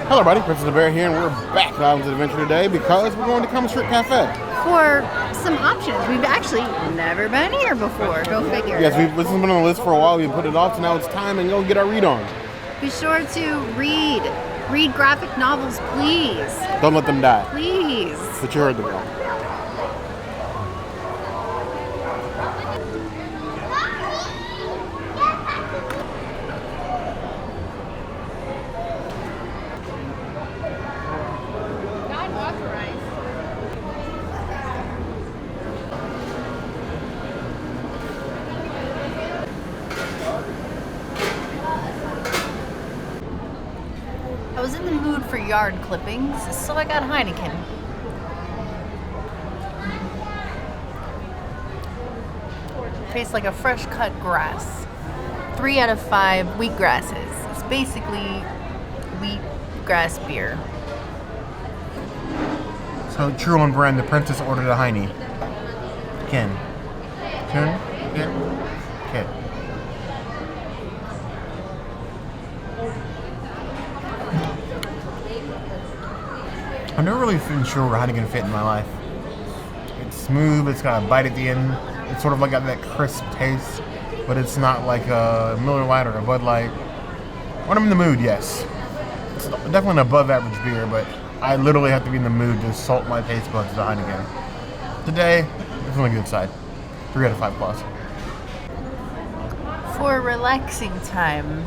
Hello, everybody. Princess the Bear here, and we're back at Islands of Adventure today because we're going to Common Street Cafe. For some options. We've actually never been here before. Go figure. Yes, this has been on the list for a while. We've put it off, so now it's time and go get our read on. Be sure to read. Read graphic novels, please. Don't let them die. Please. But you heard the girl. I was in the mood for yard clippings, so I got Heineken. Tastes like a fresh cut grass. 3 out of 5 wheatgrasses. It's basically wheatgrass beer. So true on brand, the princess ordered a Heine. Ken. I've never really been sure where Heineken fit in my life. It's smooth, it's got a bite at the end. It's sort of like got that crisp taste, but it's not like a Miller Lite or a Bud Light. When I'm in the mood, yes. It's definitely an above average beer, but I literally have to be in the mood to salt my taste buds with a Heineken. Today, it's on the good side. 3 out of 5 plus. For relaxing time,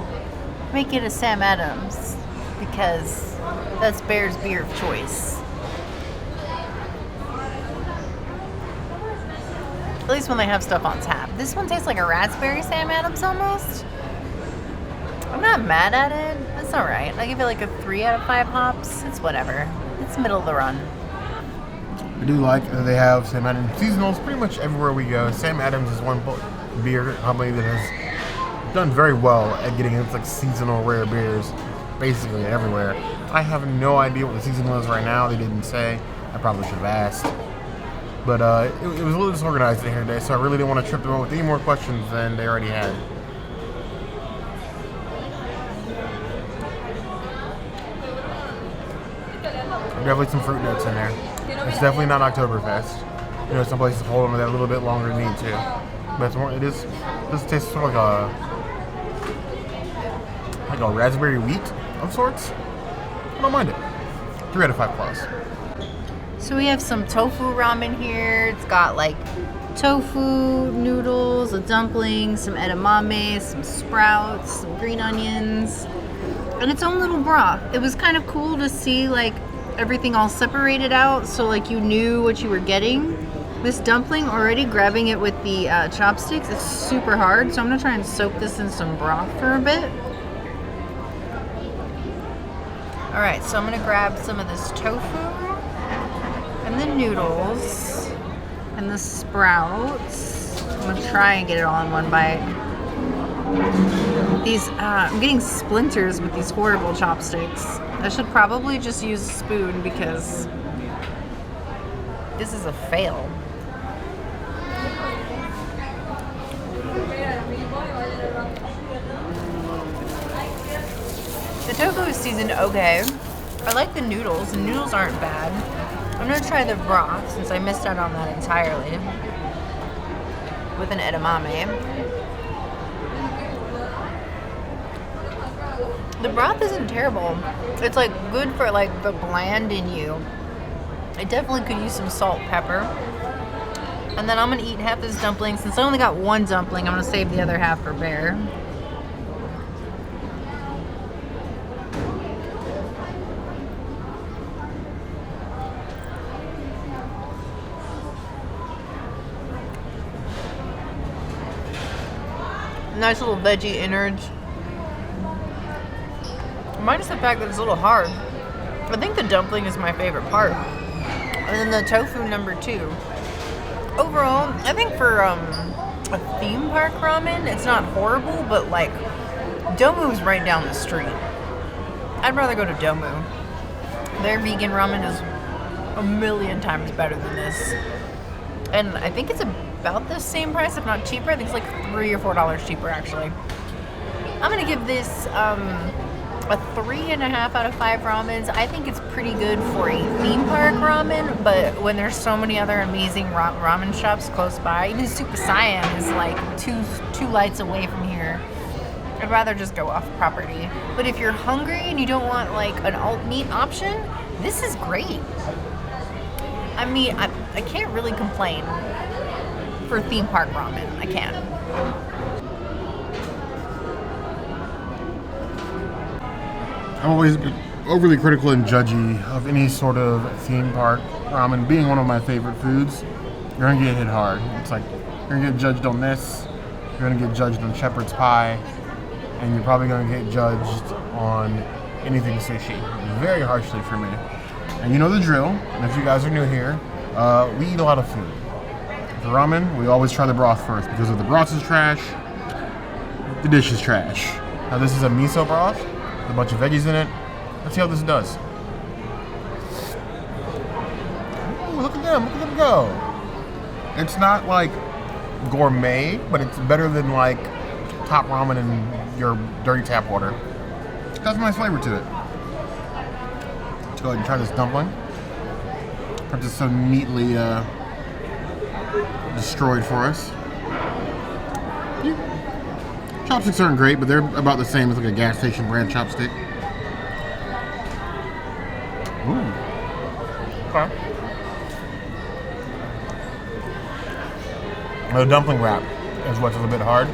make it a Sam Adams, because that's Bear's beer of choice. At least when they have stuff on tap. This one tastes like a raspberry Sam Adams almost. I'm not mad at it. It's alright. I give it like a 3 out of 5 hops. It's whatever. It's middle of the run. I do like that they have Sam Adams seasonals pretty much everywhere we go. Sam Adams is one beer company that has done very well at getting its like seasonal rare beers basically everywhere. I have no idea what the seasonal is right now. They didn't say. I probably should have asked. But it was a little disorganized in here today, so I really didn't want to trip them up with any more questions than they already had. Definitely some fruit notes in there. It's definitely not Oktoberfest. You know, some places hold on to that a little bit longer than need to. But it's more, this tastes sort of like a raspberry wheat of sorts. I don't mind it. 3 out of 5 plus. So we have some tofu ramen here. It's got like tofu, noodles, a dumpling, some edamame, some sprouts, some green onions, and its own little broth. It was kind of cool to see like everything all separated out, so like you knew what you were getting. This dumpling, already grabbing it with the chopsticks, it's super hard, so I'm gonna try and soak this in some broth for a bit. Alright, so I'm gonna grab some of this tofu and the noodles and the sprouts. I'm gonna try and get it all in one bite. I'm getting splinters with these horrible chopsticks. I should probably just use a spoon because this is a fail. The tofu is seasoned okay. I like the noodles. The noodles aren't bad. I'm gonna try the broth since I missed out on that entirely with an edamame. The broth isn't terrible. It's like good for like the bland in you. I definitely could use some salt, pepper. And then I'm gonna eat half this dumpling. Since I only got one dumpling, I'm gonna save the other half for Bear. Nice little veggie innards. Minus the fact that it's a little hard. I think the dumpling is my favorite part. And then the tofu number 2. Overall, I think for a theme park ramen, it's not horrible, but like Domu's right down the street. I'd rather go to Domu. Their vegan ramen is a million times better than this. And I think it's about the same price, if not cheaper. I think it's like $3 or $4 cheaper, actually. I'm gonna give this a 3.5 out of 5 ramens. I think it's pretty good for a theme park ramen, but when there's so many other amazing ramen shops close by, even Super Siam is like two lights away from here. I'd rather just go off property. But if you're hungry and you don't want like an alt meat option, this is great. I mean, I can't really complain for theme park ramen. I can't. I'm always overly critical and judgy of any sort of theme park ramen. Being one of my favorite foods, you're gonna get hit hard. It's like you're gonna get judged on this, you're gonna get judged on shepherd's pie, and you're probably gonna get judged on anything sushi. Very harshly for me. And you know the drill, and if you guys are new here, we eat a lot of food. For ramen, we always try the broth first, because if the broth is trash, the dish is trash. Now this is a miso broth, with a bunch of veggies in it. Let's see how this does. Ooh, look at them go. It's not like gourmet, but it's better than like top ramen in your dirty tap water. It has a nice flavor to it. Let's go ahead and try this dumpling. It's just so neatly destroyed for us. Chopsticks aren't great, but they're about the same as like a gas station brand chopstick. Ooh. Okay. The dumpling wrap is what's a little bit hard.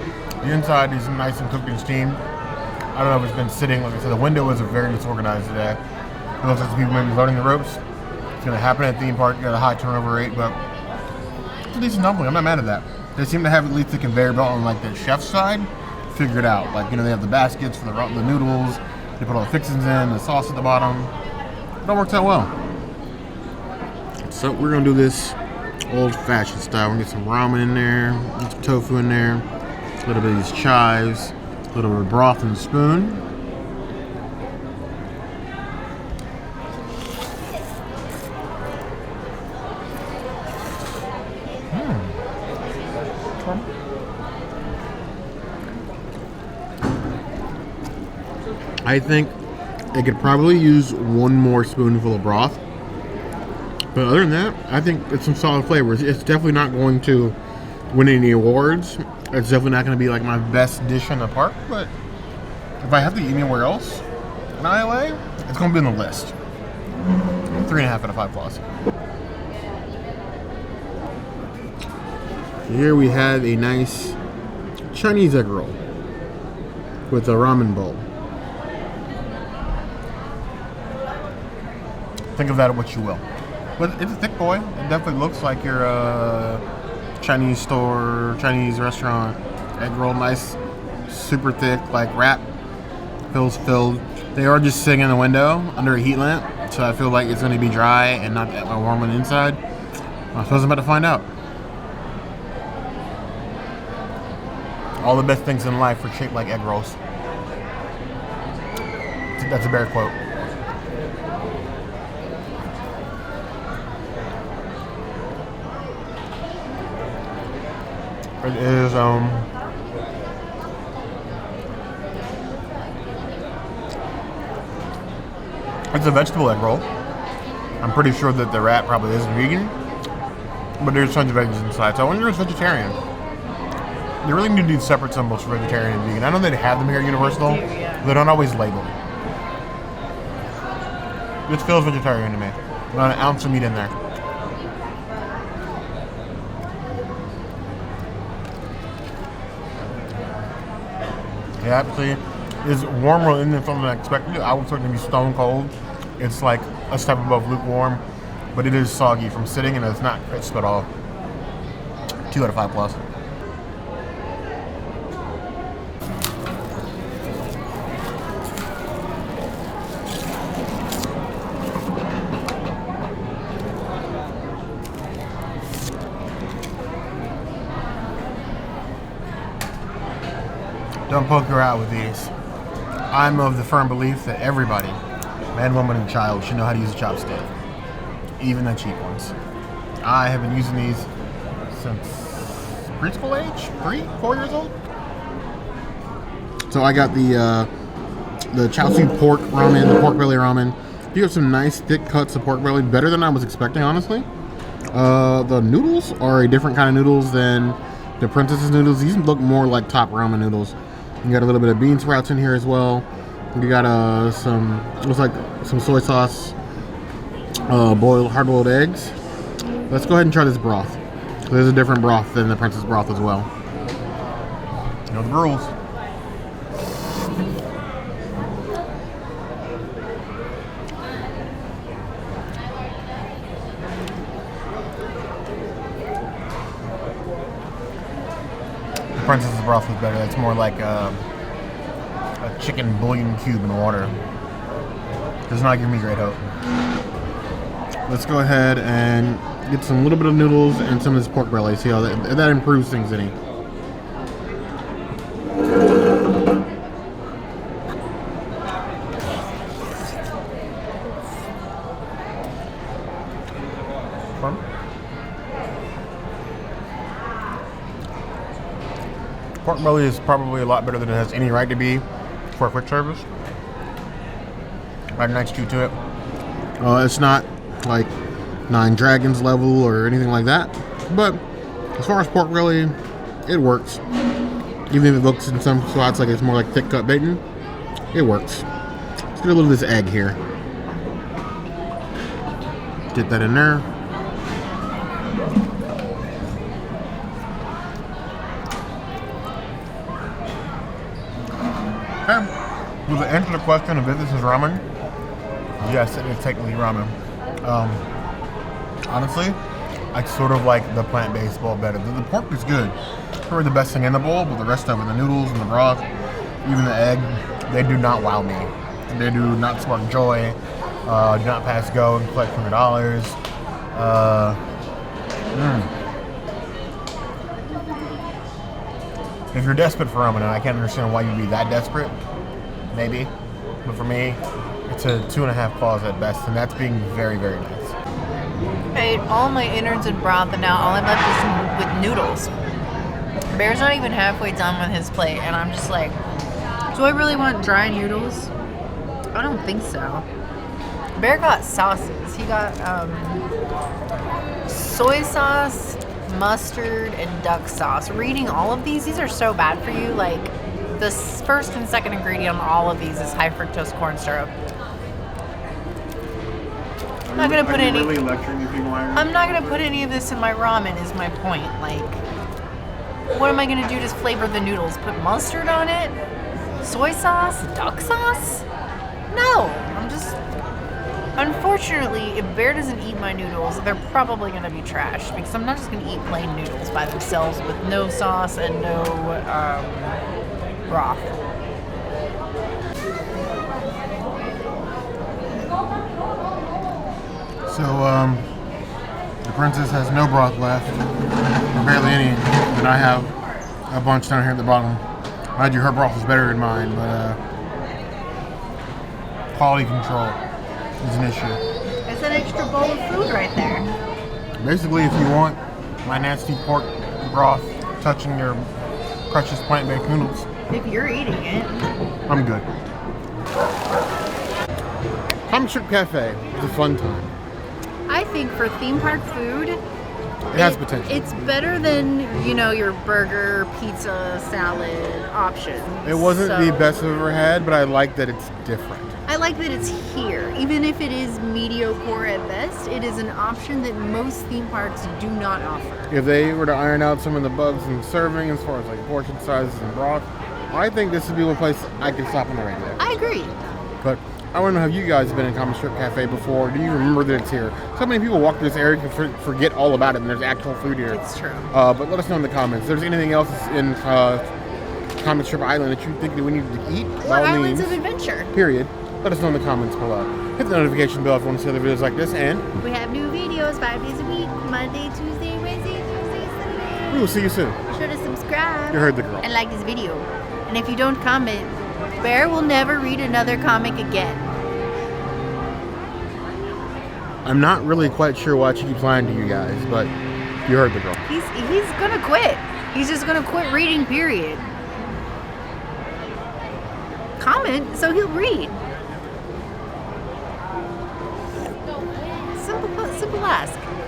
The inside is nice and cooked and steamed. I don't know if it's been sitting. Like I said, the window was very disorganized today. It looks like the people may be learning the ropes. It's going to happen at the theme park. You got a high turnover rate, but it's a decent dumpling. I'm not mad at that. They seem to have at least the conveyor belt on like the chef's side figured out. Like, you know, they have the baskets for the noodles. They put all the fixings in, the sauce at the bottom. It all works out well. So we're going to do this old-fashioned style. We're going to get some ramen in there, get some tofu in there, a little bit of these chives, a little bit of broth in the spoon. I think I could probably use one more spoonful of broth. But other than that, I think it's some solid flavors. It's definitely not going to win any awards. It's definitely not going to be like my best dish in the park. But if I have to eat anywhere else in ILA, it's going to be on the list. 3.5 out of 5 plus. Here we have a nice Chinese egg roll with a ramen bowl. Think of that what you will. But it's a thick boy. It definitely looks like your Chinese store, Chinese restaurant egg roll. Nice, super thick, like wrap. Feels filled. They are just sitting in the window under a heat lamp, so I feel like it's going to be dry and not that warm on the inside. I suppose I'm about to find out. All the best things in life are shaped like egg rolls. That's a Bear quote. It is it's a vegetable egg roll. I'm pretty sure that the wrap probably is vegan, but there's tons of veggies inside. So I wonder if it's vegetarian. They really need to do separate symbols for vegetarian and vegan. I know they have them here at Universal. They don't always label. This feels vegetarian to me. Not an ounce of meat in there. It actually is warmer than something I expected. I was expecting to be stone cold. It's like a step above lukewarm, but it is soggy from sitting and it's not crisp at all. 2 out of 5 plus. Don't poke her out with these. I'm of the firm belief that everybody, man, woman, and child, should know how to use a chopstick. Even the cheap ones. I have been using these since preschool age? 3, 4 years old? So I got the the Char Siu pork ramen, the pork belly ramen. You have some nice thick cuts of pork belly, better than I was expecting, honestly. The noodles are a different kind of noodles than the Princess's noodles. These look more like top ramen noodles. You got a little bit of bean sprouts in here as well. You got some, looks like some soy sauce, hard-boiled eggs. Let's go ahead and try this broth. There's a different broth than the Princess broth as well. You know the rules. The Princess's broth is better. It's more like a chicken bouillon cube in water. Does not give me great hope. Let's go ahead and get some little bit of noodles and some of this pork belly. See how that improves things any. Pork belly is probably a lot better than it has any right to be for a quick service. Right next to it. It's not like Nine Dragons level or anything like that, but as far as pork belly, it works. Even if it looks in some spots like it's more like thick cut bacon, it works. Let's get a little of this egg here. Get that in there. Okay. Will it answer the question of if this is ramen? Yes, it is technically ramen. Honestly, I sort of like the plant-based bowl better. The pork is good. Probably the best thing in the bowl, but the rest of it, the noodles and the broth, even the egg, they do not wow me. They do not spark joy. Do not pass go and collect $100. If you're desperate for ramen, and I can't understand why you'd be that desperate, maybe. But for me, it's a 2.5 claws at best, and that's being very, very nice. I ate all my innards and broth, and now all I'm left is with noodles. Bear's not even halfway done with his plate, and I'm just like, do I really want dry noodles? I don't think so. Bear got sauces. He got soy sauce, mustard, and duck sauce. Reading all of these are so bad for you. Like, the first and second ingredient on all of these is high fructose corn syrup. I'm not gonna put any. Really lecturing you people? I'm not gonna put any of this in my ramen. Is my point. Like, what am I gonna do to flavor the noodles? Put mustard on it? Soy sauce? Duck sauce? No. I'm just. Unfortunately, if Bear doesn't eat my noodles, they're probably gonna be trash because I'm not just gonna eat plain noodles by themselves with no sauce and no broth. So, the Princess has no broth left, or barely any, and I have a bunch down here at the bottom. Mind you, her broth is better than mine, but quality control is an issue. It's an extra bowl of food right there. Basically, if you want my nasty pork broth touching your precious plant-based noodles, If you're eating it. I'm good. Comic Strip Cafe is a fun time. I think for theme park food, It has potential. It's better than, your burger, pizza, salad options. It wasn't So, the best I've ever had, but I like that it's different. I like that it's here. Even if it is mediocre at best, it is an option that most theme parks do not offer. If they were to iron out some of the bugs in serving as far as like portion sizes and broth, I think this would be one place I could stop on the regular. I agree. But I want to know, have you guys been in Comic Strip Cafe before? Do you remember that it's here? So many people walk through this area and forget all about it, and there's actual food here. It's true. But let us know in the comments. If there's anything else in Comic Strip Island that you think that we need to eat, Or by all Islands means, of Adventure. period. Let us know in the comments below. Hit the notification bell if you want to see other videos like this, and We have new videos 5 days a week. Monday, Tuesday, Wednesday, Thursday, Sunday. we will see you soon. Be sure to subscribe. You heard the girl. And like this video. And if you don't comment, Bear will never read another comic again. I'm not really quite sure why she keeps lying to you guys, but you heard the girl. He's gonna quit. He's just gonna quit reading, period. comment so he'll read. Simple ask.